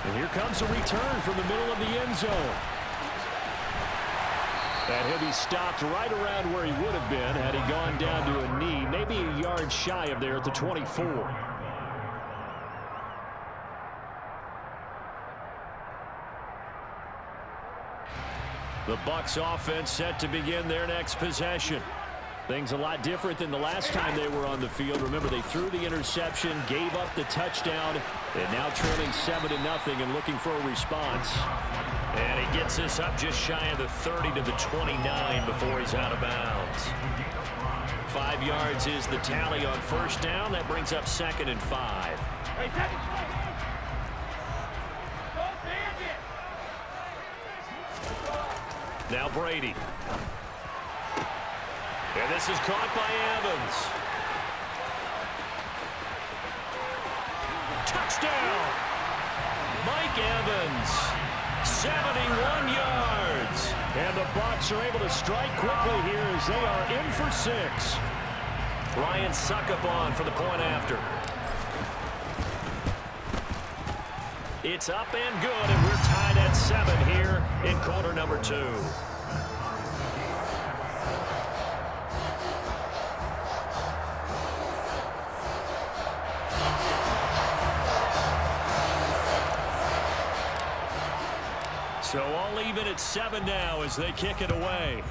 And here comes a return from the middle of the end zone. And he'll be stopped right around where he would have been had he gone down to a knee, maybe a yard shy of there at the 24. The Bucs offense set to begin their next possession. Things a lot different than the last time they were on the field. Remember, they threw the interception, gave up the touchdown, and now trailing 7-0 and looking for a response. And he gets this up just shy of the 30 to the 29 before he's out of bounds. 5 yards is the tally on first down. That brings up 2nd and 5. Now Brady. And this is caught by Evans. Touchdown! Mike Evans, 71 yards. And the Bucs are able to strike quickly here as they are in for 6. Ryan Succop for the point after. It's up and good, and we're tied at 7 here in quarter number 2. So all even at 7 now as they kick it away.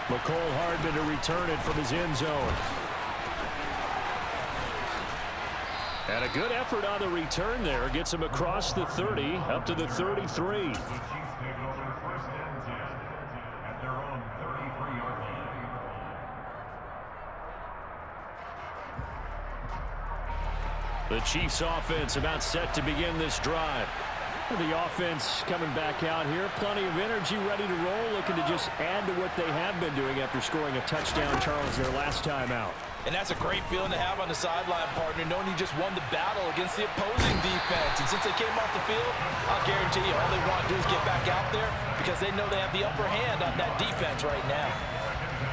McCole Hardman to return it from his end zone. And a good effort on the return there. Gets him across the 30 up to the 33. The Chiefs offense about set to begin this drive. The offense coming back out here. Plenty of energy, ready to roll, looking to just add to what they have been doing after scoring a touchdown, Charles, their last time out. And that's a great feeling to have on the sideline, partner, knowing you just won the battle against the opposing defense. And since they came off the field, I'll guarantee you all they want to do is get back out there because they know they have the upper hand on that defense right now.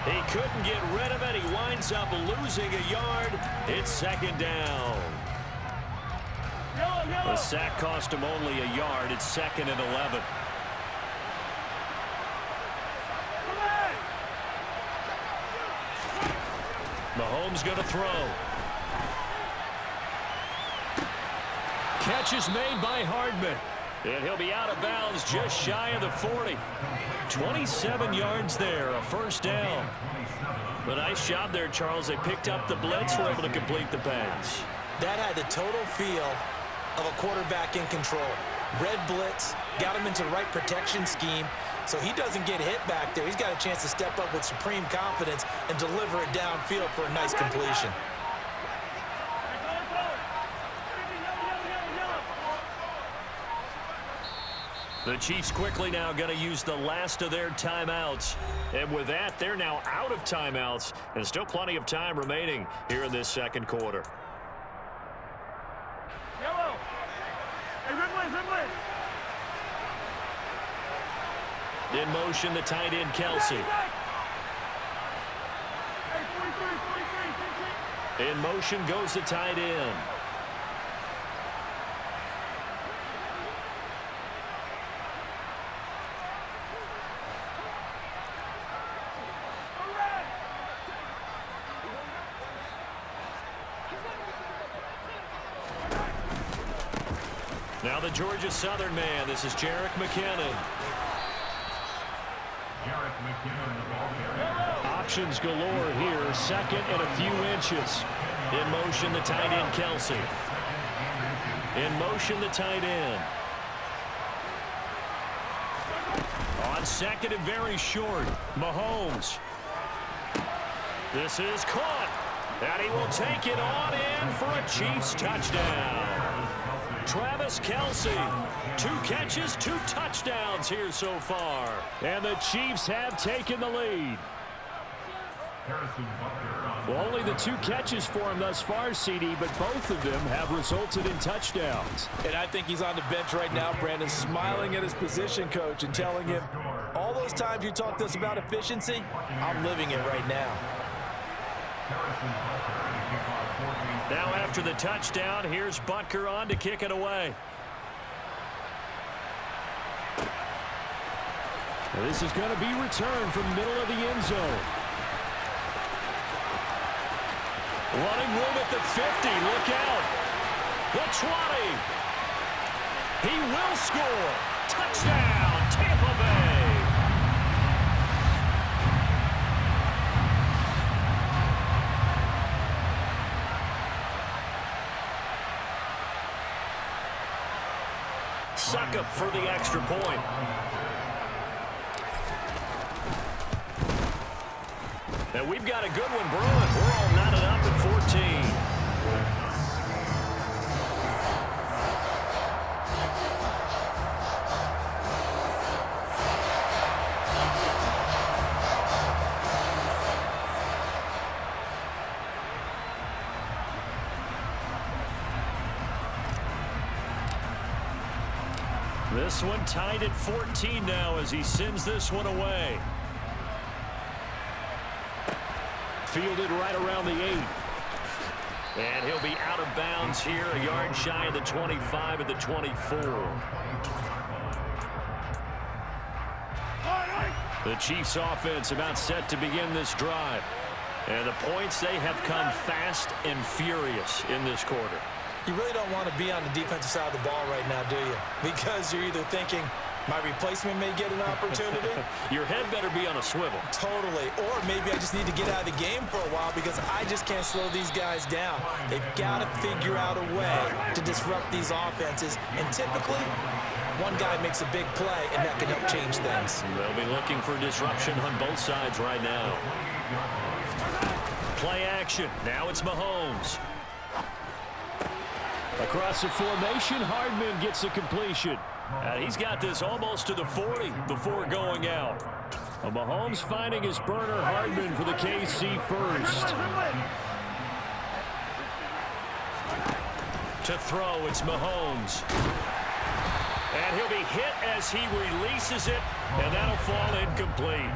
He couldn't get rid of it. He winds up losing a yard. It's 2nd down. The sack cost him only a yard. It's 2nd and 11. Mahomes going to throw. Catch is made by Hardman. And he'll be out of bounds just shy of the 40. 27 yards there, a first down. A nice job there, Charles. They picked up the blitz, were able to complete the pass. That had the total feel of a quarterback in control. Red blitz, got him into the right protection scheme, so he doesn't get hit back there. He's got a chance to step up with supreme confidence and deliver it downfield for a nice completion. The Chiefs quickly now going to use the last of their timeouts. And with that, they're now out of timeouts. And still plenty of time remaining here in this second quarter. In motion, the tight end, Kelsey. In motion goes the tight end. Now the Georgia Southern man. This is Jerick McKinnon. Options galore here. 2nd and a few inches. In motion, the tight end, Kelsey. In motion, the tight end. On 2nd and very short, Mahomes. This is caught. And he will take it on in for a Chiefs touchdown. Travis Kelce, 2 catches, 2 touchdowns here so far. And the Chiefs have taken the lead. Well, only the 2 catches for him thus far, CD, but both of them have resulted in touchdowns. And I think he's on the bench right now, Brandon, smiling at his position coach and telling him, all those times you talked to us about efficiency, I'm living it right now. Now after the touchdown, here's Butker on to kick it away. This is going to be returned from middle of the end zone. Running room at the 50. Look out. The 20. He will score. Touchdown, Tampa Bay. Suck up for the extra point. And we've got a good one brewing. We're all knotted up at 14. This one tied at 14 now as he sends this one away. Fielded right around the 8. And he'll be out of bounds here, a yard shy of the 25 at the 24. The Chiefs offense about set to begin this drive. And the points, they have come fast and furious in this quarter. You really don't want to be on the defensive side of the ball right now, do you? Because you're either thinking, my replacement may get an opportunity. Your head better be on a swivel. Totally. Or maybe I just need to get out of the game for a while because I just can't slow these guys down. They've got to figure out a way to disrupt these offenses. And typically, one guy makes a big play, and that can help change things. They'll be looking for disruption on both sides right now. Play action. Now it's Mahomes. Across the formation, Hardman gets the completion. He's got this almost to the 40 before going out. Well, Mahomes finding his burner, Hardman for the KC first. To throw, it's Mahomes. And he'll be hit as he releases it, and that'll fall incomplete.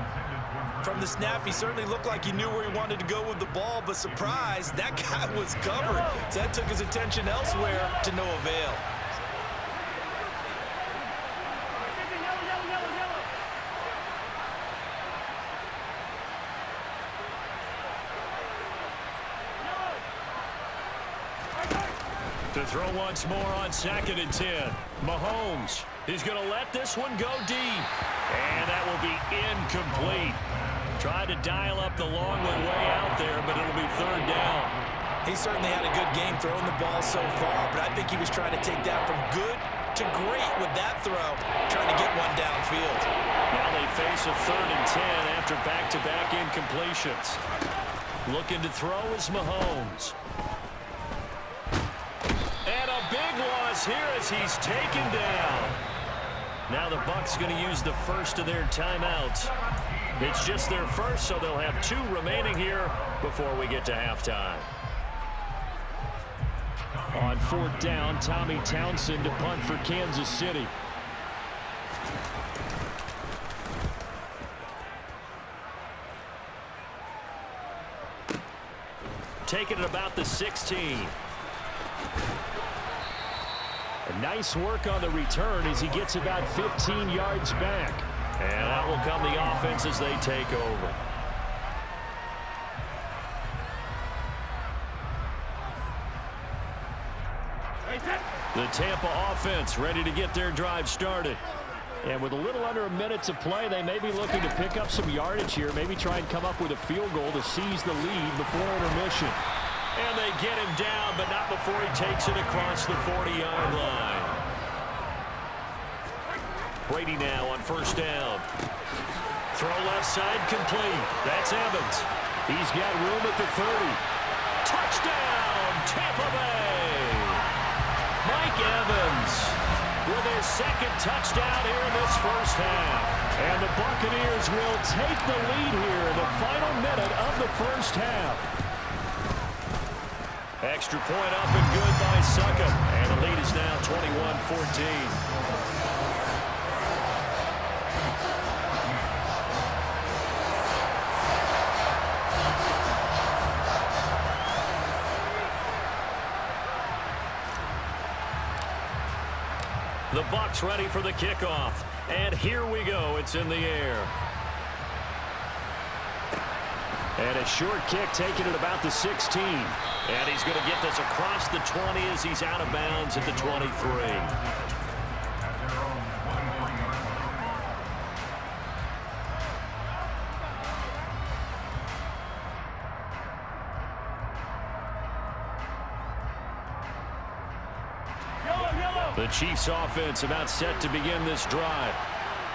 From the snap, he certainly looked like he knew where he wanted to go with the ball, but surprise, that guy was covered. So that took his attention elsewhere to no avail. To throw once more on 2nd and 10. Mahomes, he's going to let this one go deep. And that will be incomplete. Tried to dial up the long one way out there, but it'll be 3rd down. He certainly had a good game throwing the ball so far, but I think he was trying to take that from good to great with that throw, trying to get one downfield. Now they face a 3rd and 10 after back-to-back incompletions. Looking to throw is Mahomes. And a big loss here as he's taken down. Now the Bucs going to use the first of their timeouts. It's just their first, so they'll have 2 remaining here before we get to halftime. On 4th down, Tommy Townsend to punt for Kansas City. Taking it about the 16. A nice work on the return as he gets about 15 yards back. And out will come the offense as they take over. The Tampa offense ready to get their drive started. And with a little under a minute to play, they may be looking to pick up some yardage here, maybe try and come up with a field goal to seize the lead before intermission. And they get him down, but not before he takes it across the 40-yard line. Brady now on 1st down. Throw left side complete. That's Evans. He's got room at the 30. Touchdown, Tampa Bay. Mike Evans with his 2nd touchdown here in this first half. And the Buccaneers will take the lead here in the final minute of the first half. Extra point up and good by Suckup. And the lead is now 21-14. The Bucs ready for the kickoff. And here we go. It's in the air. And a short kick taken at about the 16. And he's going to get this across the 20 as he's out of bounds at the 23. The Chiefs offense about set to begin this drive.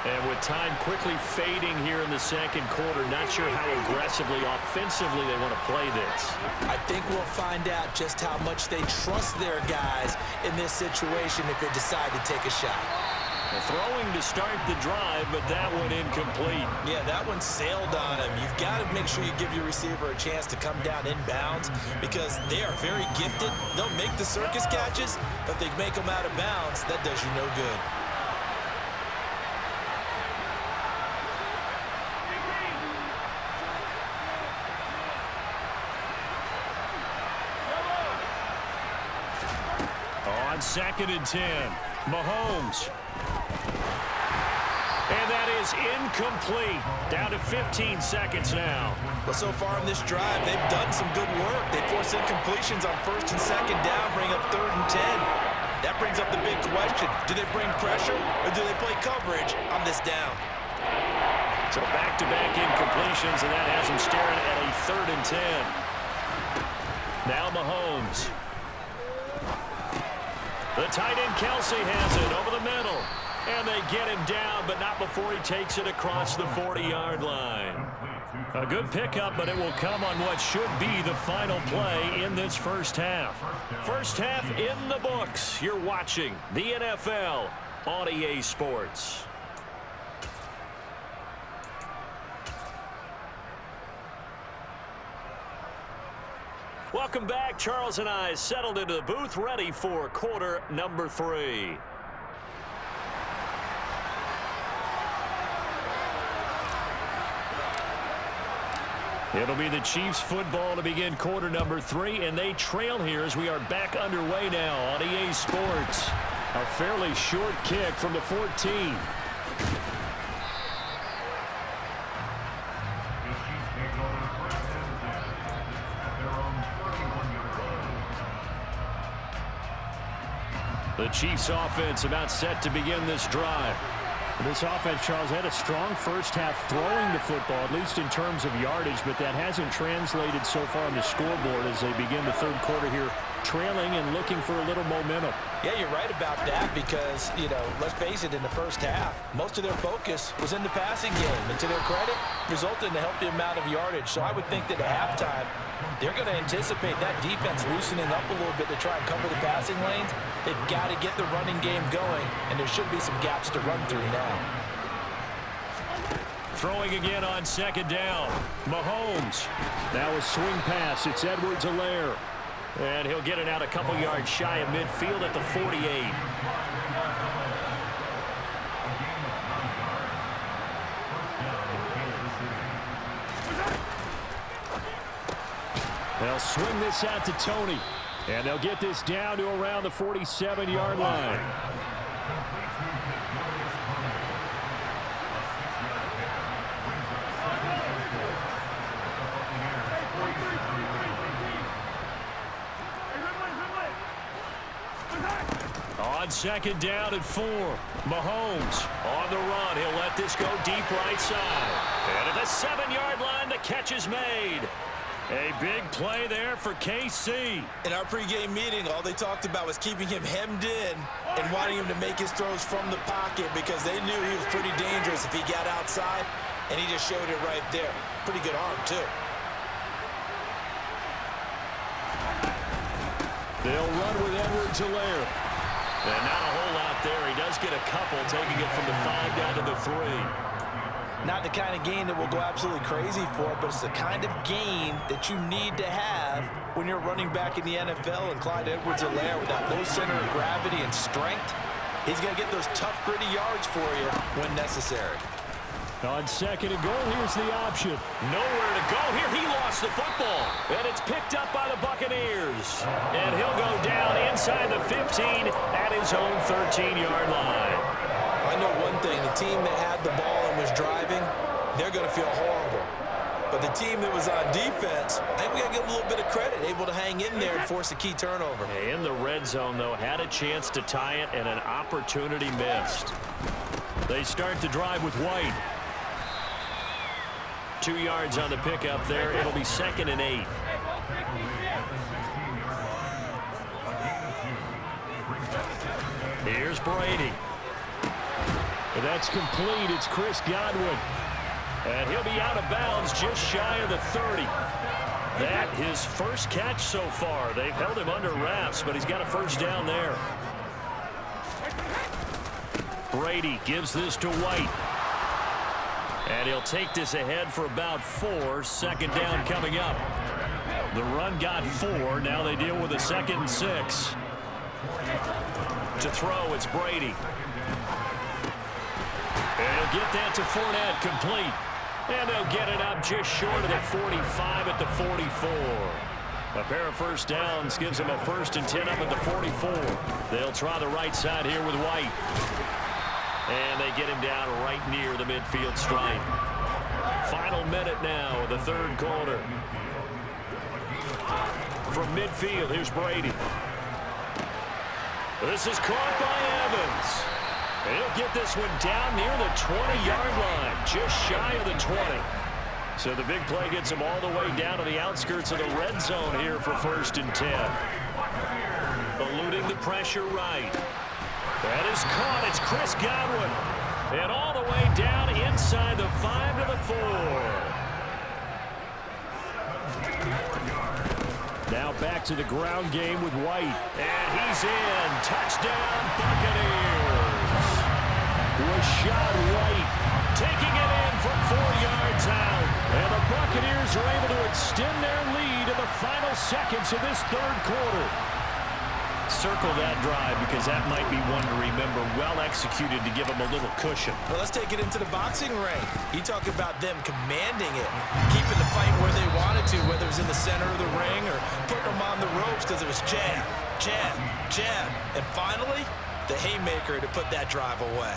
And with time quickly fading here in the second quarter, not sure how aggressively, offensively they want to play this. I think we'll find out just how much they trust their guys in this situation if they decide to take a shot. Well, throwing to start the drive, but that one incomplete. Yeah, that one sailed on him. You've got to make sure you give your receiver a chance to come down inbounds because they are very gifted. They'll make the circus catches, but if they make them out of bounds, that does you no good. On 2nd and 10, Mahomes. And that is incomplete. Down to 15 seconds now. Well, so far in this drive, they've done some good work. They force incompletions on 1st and 2nd down, bring up 3rd and 10. That brings up the big question. Do they bring pressure or do they play coverage on this down? So back-to-back incompletions, and that has them staring at a 3rd and 10. Now Mahomes. The tight end Kelsey has it over the middle. And they get him down, but not before he takes it across the 40-yard line. A good pickup, but it will come on what should be the final play in this first half. First half in the books. You're watching the NFL on EA Sports. Welcome back. Charles and I settled into the booth, ready for quarter number 3. It'll be the Chiefs football to begin quarter number 3, and they trail here as we are back underway now on EA Sports. A fairly short kick from the 14. The Chiefs offense about set to begin this drive. This offense, Charles, had a strong first half throwing the football, at least in terms of yardage, but that hasn't translated so far on the scoreboard as they begin the third quarter here, trailing and looking for a little momentum. Yeah, you're right about that because, let's face it, in the first half, most of their focus was in the passing game. And to their credit, resulted in a healthy amount of yardage. So I would think that at halftime, they're going to anticipate that defense loosening up a little bit to try and cover the passing lanes. They've got to get the running game going, and there should be some gaps to run through now. Throwing again on 2nd down. Mahomes. Now a swing pass. It's Edwards-Helaire. And he'll get it out a couple yards shy of midfield at the 48. They'll swing this out to Tony. And they'll get this down to around the 47-yard line. On 2nd down and 4. Mahomes on the run. He'll let this go deep right side. And at the 7-yard line, the catch is made. A big play there for KC. In our pregame meeting, all they talked about was keeping him hemmed in and wanting him to make his throws from the pocket because they knew he was pretty dangerous if he got outside, and he just showed it right there. Pretty good arm, too. They'll run with Edwards-Helaire. And not a whole lot there. He does get a couple, taking it from the 5 down to the 3. Not the kind of gain that will go absolutely crazy for, but it's the kind of gain that you need to have when you're running back in the NFL. And Clyde Edwards-Helaire, with that low center of gravity and strength, he's going to get those tough, gritty yards for you when necessary. On 2nd and goal, here's the option. Nowhere to go here. He lost the football. And it's picked up by the Buccaneers. And he'll go down inside the 15 at his own 13-yard line. I know one thing. The team that had the ball and was driving, they're going to feel horrible. But the team that was on defense, I think we got to give them a little bit of credit, able to hang in there and force a key turnover. In the red zone, though, had a chance to tie it and an opportunity missed. They start the drive with White. 2 yards on the pickup there. It'll be 2nd and 8. Here's Brady. That's complete. It's Chris Godwin. And he'll be out of bounds just shy of the 30. That his first catch so far. They've held him under wraps, but he's got a first down there. Brady gives this to White. And he'll take this ahead for about 4. 2nd down coming up. The run got 4. Now they deal with a 2nd and 6. To throw, it's Brady. And he'll get that to Fournette, complete. And they'll get it up just short of the 45 at the 44. A pair of first downs gives them a 1st and 10 up at the 44. They'll try the right side here with White. And they get him down right near the midfield stripe. Final minute now of the 3rd quarter. From midfield, here's Brady. This is caught by Evans. He'll get this one down near the 20-yard line, just shy of the 20. So the big play gets him all the way down to the outskirts of the red zone here for 1st and 10. Eluding the pressure right. That is caught. It's Chris Godwin. And all the way down inside the 5 to the 4. Now back to the ground game with White. And he's in. Touchdown, Buccaneers. Rashad White taking it in from 4 yards out. And the Buccaneers are able to extend their lead in the final seconds of this 3rd quarter. Circle that drive because that might be one to remember. Well executed to give them a little cushion. Well, let's take it into the boxing ring. You talk about them commanding it, keeping the fight where they wanted to, whether it was in the center of the ring or putting them on the ropes because it was jab, jab, jab. And finally, the haymaker to put that drive away.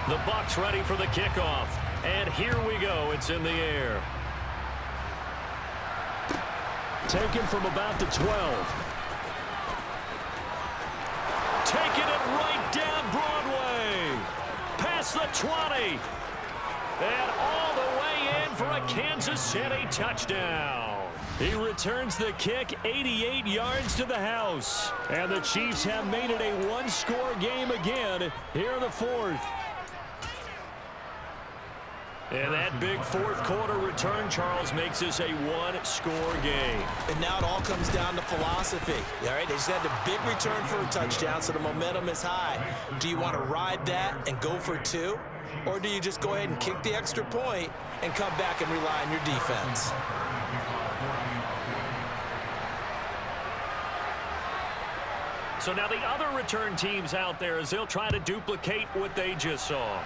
The Bucs ready for the kickoff. And here we go. It's in the air. Taken from about the 12. Taking it right down Broadway. Past the 20. And all the way in for a Kansas City touchdown. He returns the kick 88 yards to the house. And the Chiefs have made it a one-score game again here in the 4th. And that big 4th quarter return, Charles, makes this a one-score game. And now it all comes down to philosophy. All right, they just had a big return for a touchdown, so the momentum is high. Do you want to ride that and go for 2? Or do you just go ahead and kick the extra point and come back and rely on your defense? So now the other return teams out there as they'll try to duplicate what they just saw.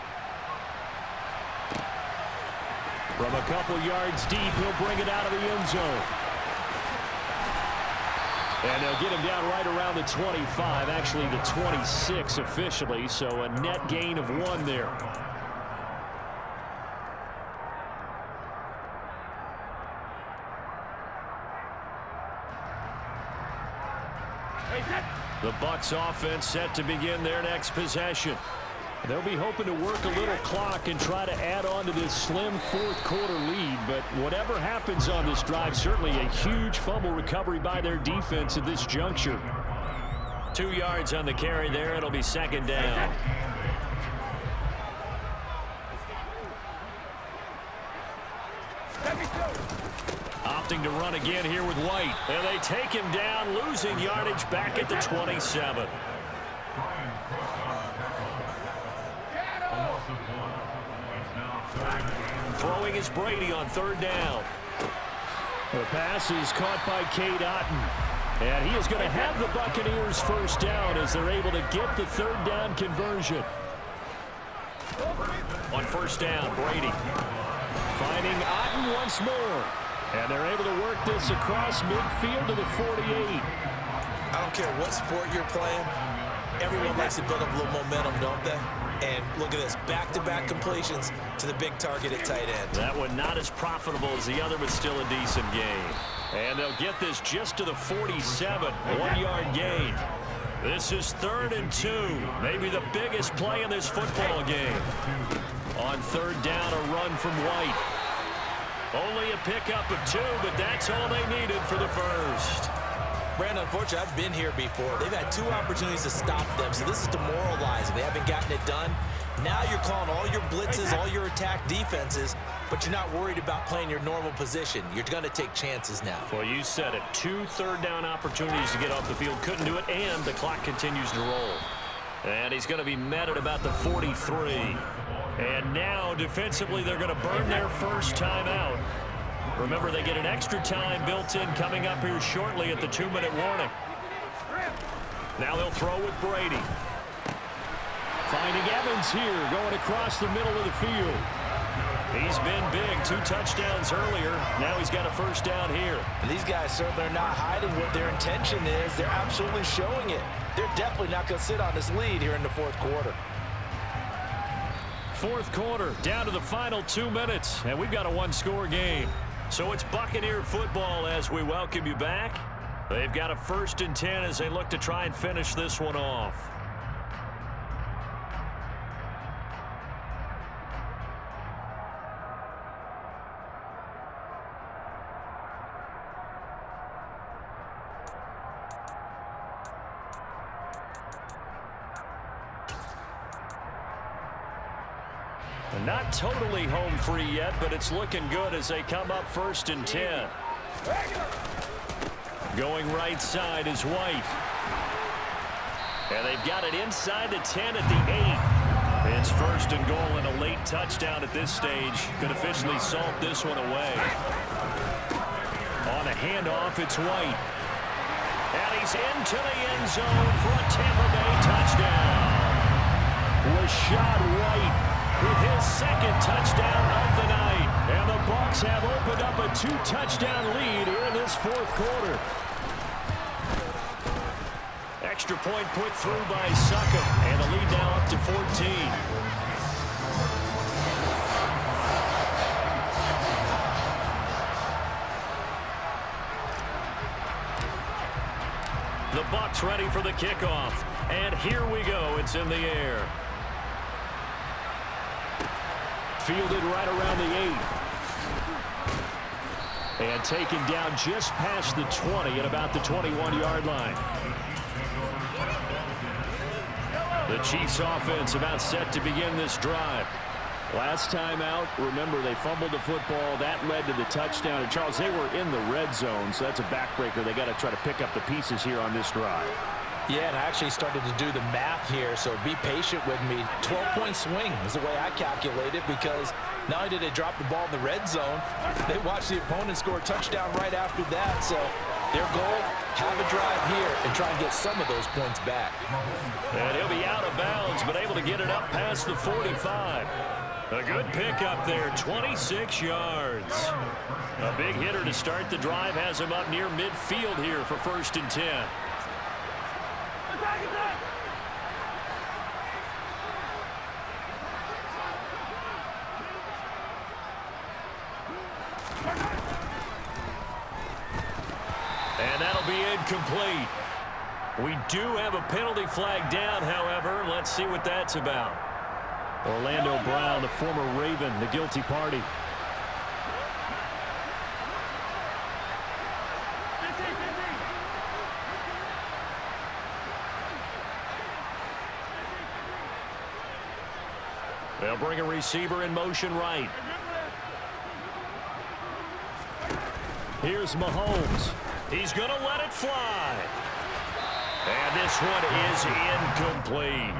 From a couple yards deep, he'll bring it out of the end zone. And they'll get him down right around the 25, actually the 26 officially, so a net gain of 1 there. The Bucs offense set to begin their next possession. They'll be hoping to work a little clock and try to add on to this slim 4th quarter lead. But whatever happens on this drive, certainly a huge fumble recovery by their defense at this juncture. 2 yards on the carry there. It'll be 2nd down. Opting to run again here with White. And they take him down, losing yardage back at the 27. Throwing is Brady on 3rd down. The pass is caught by Cade Otton. And he is going to have the Buccaneers first down as they're able to get the 3rd down conversion. On first down, Brady finding Otten once more. And they're able to work this across midfield to the 48. I don't care what sport you're playing. Everyone likes to build up a little momentum, don't they? And look at this, back-to-back completions to the big target at tight end. That one not as profitable as the other, but still a decent gain. And they'll get this just to the 47, 1-yard gain. This is 3rd and 2, maybe the biggest play in this football game. On 3rd down, a run from White. Only a pickup of 2, but that's all they needed for the first. Brandon, unfortunately, I've been here before. They've had 2 opportunities to stop them, so this is demoralizing. They haven't gotten it done. Now you're calling all your blitzes, all your attack defenses, but you're not worried about playing your normal position. You're going to take chances now. Well, you said it. 2 third-down opportunities to get off the field. Couldn't do it, and the clock continues to roll. And he's going to be met at about the 43. And now, defensively, they're going to burn their first timeout. Remember, they get an extra time built in coming up here shortly at the 2-minute warning. Now they'll throw with Brady. Finding Evans here, going across the middle of the field. He's been big, 2 touchdowns earlier. Now he's got a first down here. And these guys certainly are not hiding what their intention is. They're absolutely showing it. They're definitely not going to sit on this lead here in the 4th quarter. 4th quarter, down to the final 2 minutes, and we've got a 1-score game. So it's Buccaneer football as we welcome you back. They've got a 1st and 10 as they look to try and finish this one off. Not totally home free yet, but it's looking good as they come up 1st and 10. Going right side is White. And they've got it inside the 10 at the 8. It's 1st and goal and a late touchdown at this stage. Could officially salt this one away. On a handoff, it's White. And he's into the end zone for a Tampa Bay touchdown. Rashad White with his 2nd touchdown of the night. And the Bucs have opened up a 2-touchdown lead here in this 4th quarter. Extra point put through by Succop, and the lead now up to 14. The Bucs ready for the kickoff. And here we go. It's in the air. Fielded right around the 8. And taken down just past the 20 at about the 21-yard line. The Chiefs offense about set to begin this drive. Last time out, remember, they fumbled the football. That led to the touchdown. And, Charles, they were in the red zone, so that's a backbreaker. They got to try to pick up the pieces here on this drive. Yeah, and I actually started to do the math here, so be patient with me. 12-point swing is the way I calculate it, because not only did they drop the ball in the red zone, they watched the opponent score a touchdown right after that. So their goal, have a drive here and try and get some of those points back. And he'll be out of bounds, but able to get it up past the 45. A good pickup there, 26 yards. A big hitter to start the drive has him up near midfield here for 1st and 10. And that'll be incomplete. We do have a penalty flag down, however. Let's see what that's about. Orlando Brown, the former Raven, the guilty party. They'll bring a receiver in motion right. Here's Mahomes. He's going to let it fly. And this one is incomplete.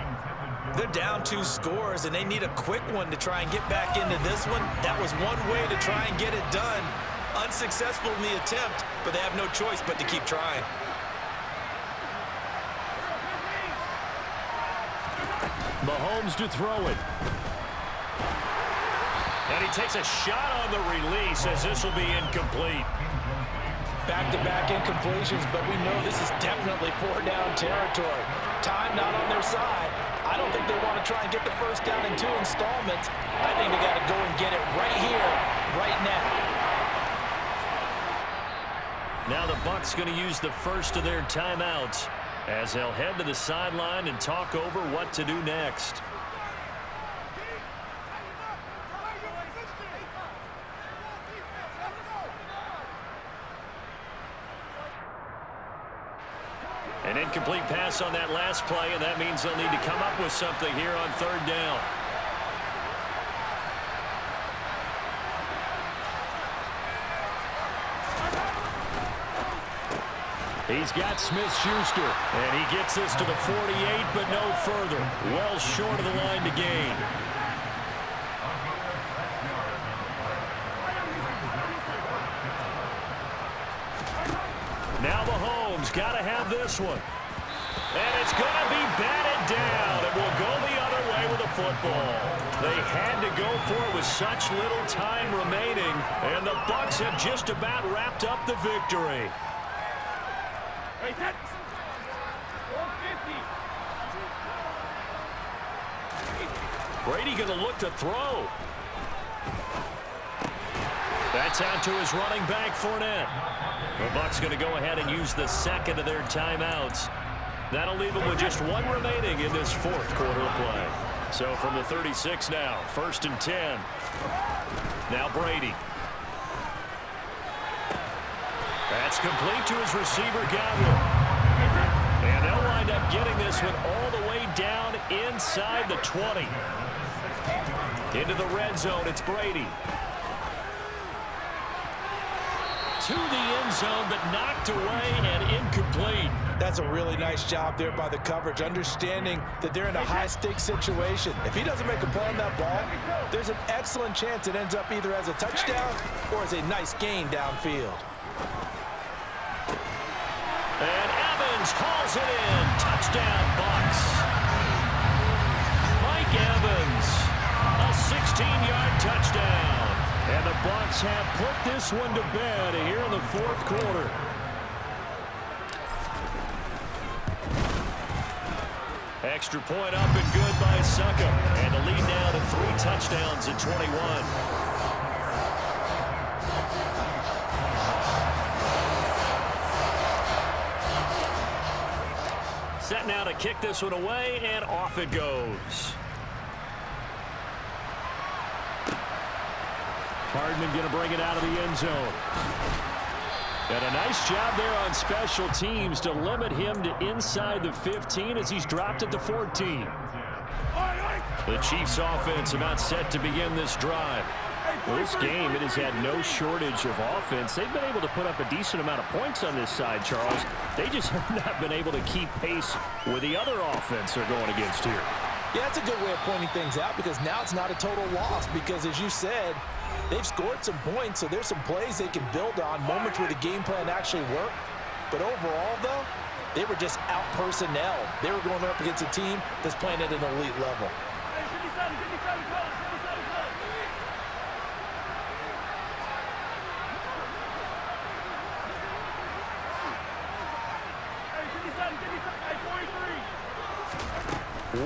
They're down 2 scores, and they need a quick one to try and get back into this one. That was one way to try and get it done. Unsuccessful in the attempt, but they have no choice but to keep trying. Mahomes to throw it. he takes a shot on the release as this will be incomplete. Back-to-back incompletions, but we know this is definitely four-down territory. Time not on their side. I don't think they want to try and get the first down in 2 installments. I think they got to go and get it right here, right now. Now the Bucs going to use the first of their timeouts as they'll head to the sideline and talk over what to do next. An incomplete pass on that last play, and that means they'll need to come up with something here on 3rd down. He's got Smith-Schuster, and he gets this to the 48, but no further. Well short of the line to gain. Now Mahomes got to have this one. And it's going to be batted down. It will go the other way with the football. They had to go for it with such little time remaining, and the Bucs have just about wrapped up the victory. Brady going to look to throw. That's out to his running back, Fournette. The Bucs going to go ahead and use the second of their timeouts. That'll leave them with just one remaining in this 4th quarter of play. So from the 36 now, 1st and 10. Now Brady. That's complete to his receiver, Godwin. And they'll wind up getting this one all the way down inside the 20. Into the red zone, it's Brady. To the end zone, but knocked away and incomplete. That's a really nice job there by the coverage, understanding that they're in a high-stakes situation. If he doesn't make a play on that ball, there's an excellent chance it ends up either as a touchdown or as a nice gain downfield. And Evans hauls it in. Touchdown, Bucs. Mike Evans, a 16-yard touchdown. And the Bucs have put this one to bed here in the 4th quarter. Extra point up and good by Succa. And the lead now to 3 touchdowns at 21. Set now to kick this one away, and off it goes. Hardman going to bring it out of the end zone. And a nice job there on special teams to limit him to inside the 15 as he's dropped at the 14. The Chiefs offense about set to begin this drive. Well, this game, it has had no shortage of offense. They've been able to put up a decent amount of points on this side, Charles. They just have not been able to keep pace with the other offense they're going against here. Yeah, that's a good way of pointing things out because now it's not a total loss because, as you said, they've scored some points, so there's some plays they can build on, moments where the game plan actually worked. But overall, though, they were just out-personnel. They were going up against a team that's playing at an elite level.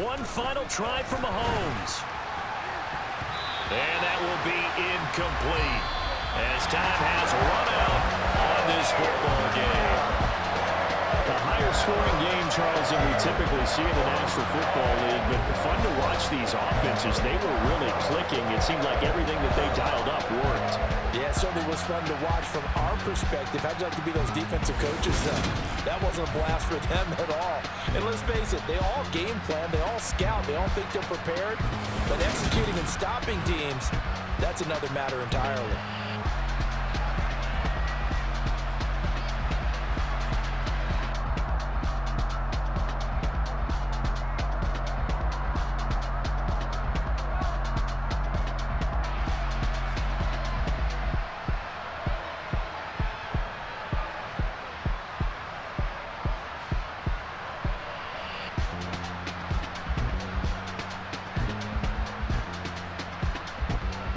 One final try from Mahomes. And that will be incomplete as time has run out on this football game. A higher scoring game, Charles, than we typically see in the National Football League, but fun to watch these offenses. They were really clicking. It seemed like everything that they dialed up worked. Yeah, it certainly was fun to watch from our perspective. How'd you like to be those defensive coaches then? That wasn't a blast for them at all. And let's face it, they all game plan, they all scout, they all think they're prepared. But executing and stopping teams, that's another matter entirely.